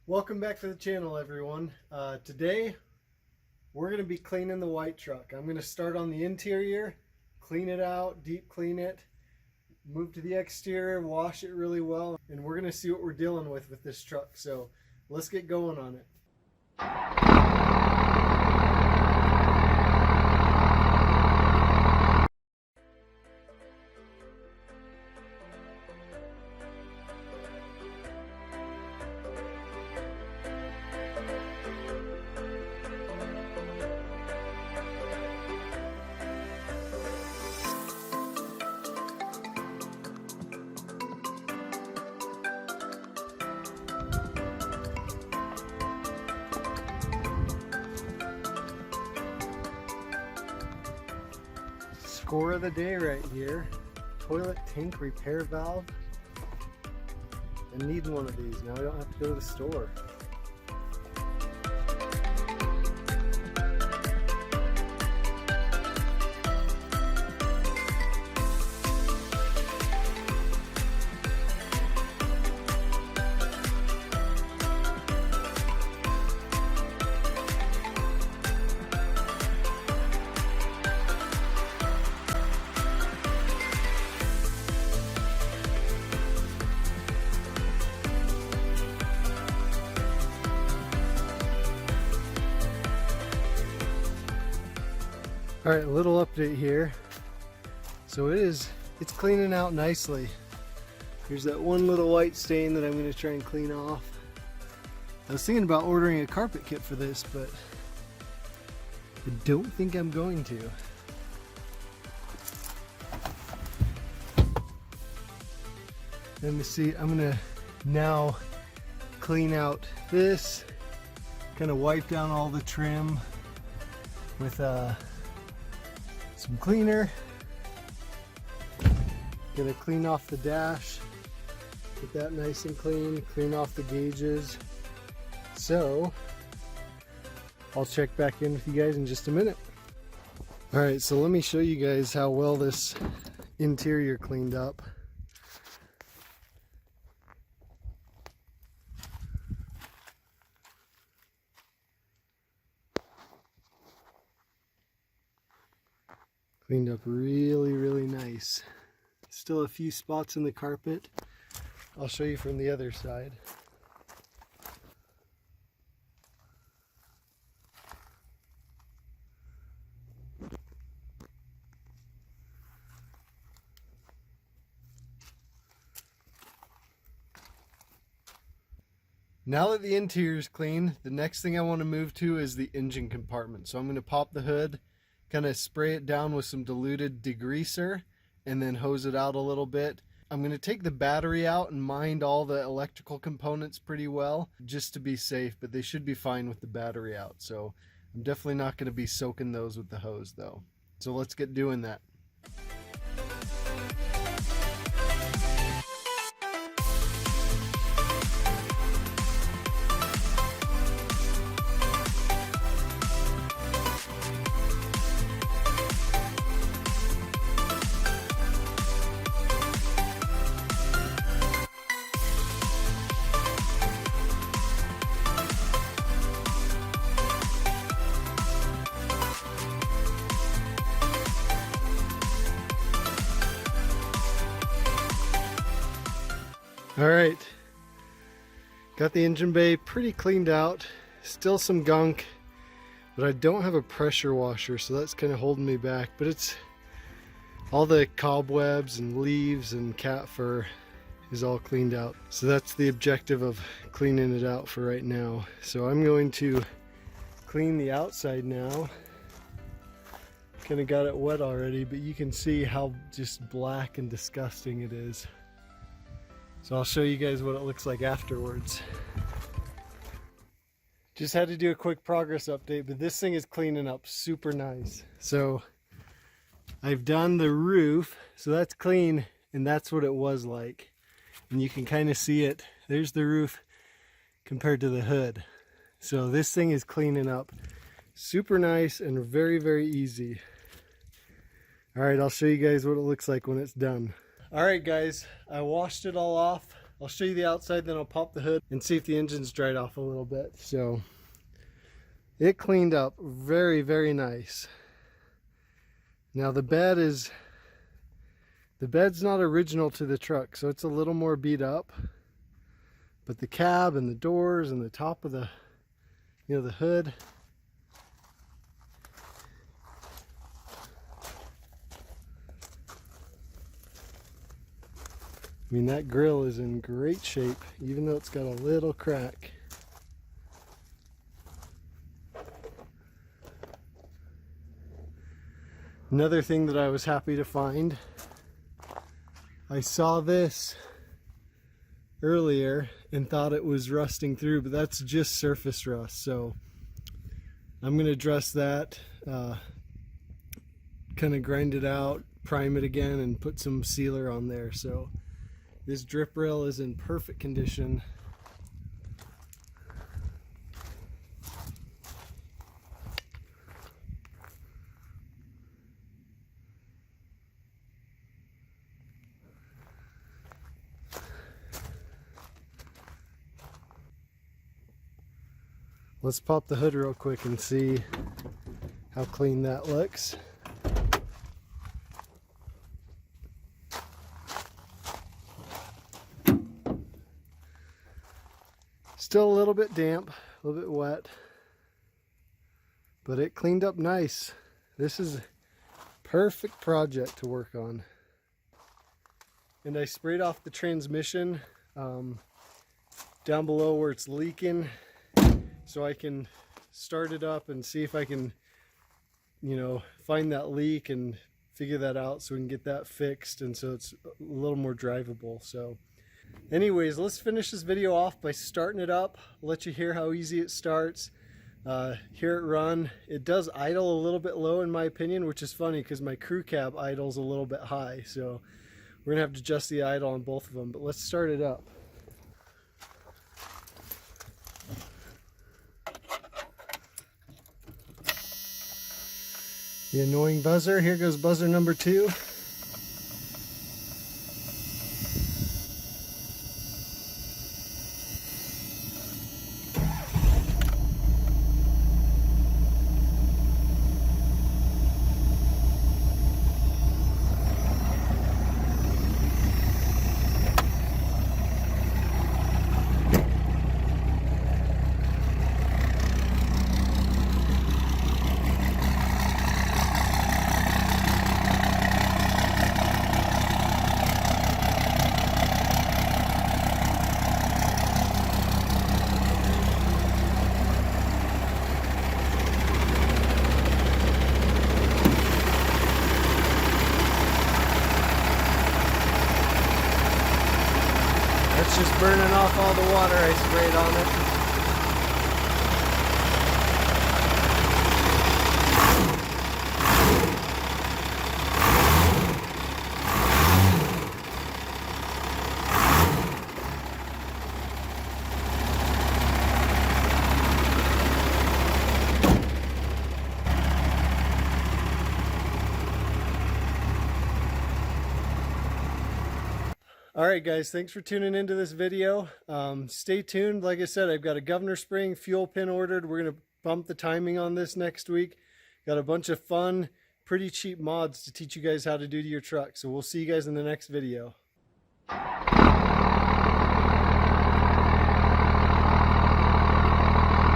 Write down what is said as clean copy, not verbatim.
Welcome back to the channel, everyone. Today we're going to be cleaning the white truck. I'm going to start on the interior, clean it out, deep clean it, move to the exterior, wash it really well, and we're going to see what we're dealing with this truck. So let's get going on it. Score of the day right here. Toilet tank repair valve. I need one of these. Now I don't have to go to the store. All right, a little update here. So it's cleaning out nicely. Here's that one little white stain that I'm going to try and clean off. I was thinking about ordering a carpet kit for this, but I don't think I'm going to. Let me see, I'm going to now clean out this, kind of wipe down all the trim with some cleaner. Gonna clean off the dash, get that nice and clean, clean off the gauges. So I'll check back in with you guys in just a minute. All right, so let me show you guys how well this interior cleaned up. Cleaned up really nice. Still a few spots in the carpet. I'll show you from the other side. Now that the interior is clean, the next thing I want to move to is the engine compartment. So I'm going to pop the hood, kind of spray it down with some diluted degreaser, and then hose it out a little bit. I'm going to take the battery out and mind all the electrical components pretty well, just to be safe, but they should be fine with the battery out. So I'm definitely not going to be soaking those with the hose though. So let's get doing that. All right, got the engine bay pretty cleaned out. Still some gunk, but I don't have a pressure washer, so that's kind of holding me back. But it's all the cobwebs and leaves and cat fur is all cleaned out. So that's the objective of cleaning it out for right now. So I'm going to clean the outside now. Kind of got it wet already, but you can see how just black and disgusting it is. So I'll show you guys what it looks like afterwards. Just had to do a quick progress update, but this thing is cleaning up super nice. So I've done the roof, so that's clean, and that's what it was like. And you can kind of see it. There's the roof compared to the hood. So this thing is cleaning up super nice and very easy. All right, I'll show you guys what it looks like when it's done. All right guys, I washed it all off. I'll show you the outside, then I'll pop the hood and see if the engine's dried off a little bit. So it cleaned up very, very nice. Now the bed's not original to the truck, so it's a little more beat up. But the cab and the doors and the top of the, the hood, I mean, that grill is in great shape, even though it's got a little crack. Another thing that I was happy to find, I saw this earlier and thought it was rusting through, but that's just surface rust. So I'm going to address that, kind of grind it out, prime it again, and put some sealer on there. So this drip rail is in perfect condition. Let's pop the hood real quick and see how clean that looks. Still a little bit damp, a little bit wet, but it cleaned up nice. This is a perfect project to work on. And I sprayed off the transmission down below where it's leaking, so I can start it up and see if I can, find that leak and figure that out so we can get that fixed, and so it's a little more drivable. So anyways, let's finish this video off by starting it up. I'll let you hear how easy it starts. Hear it run. It does idle a little bit low in my opinion, which is funny because my crew cab idles a little bit high. So we're gonna have to adjust the idle on both of them, but let's start it up. The annoying buzzer. Here goes buzzer number 2. That's just burning off all the water I sprayed on it. Alright guys, thanks for tuning into this video. Stay tuned. Like I said, I've got a governor spring fuel pin ordered. We're going to bump the timing on this next week. Got a bunch of fun, pretty cheap mods to teach you guys how to do to your truck. So we'll see you guys in the next video.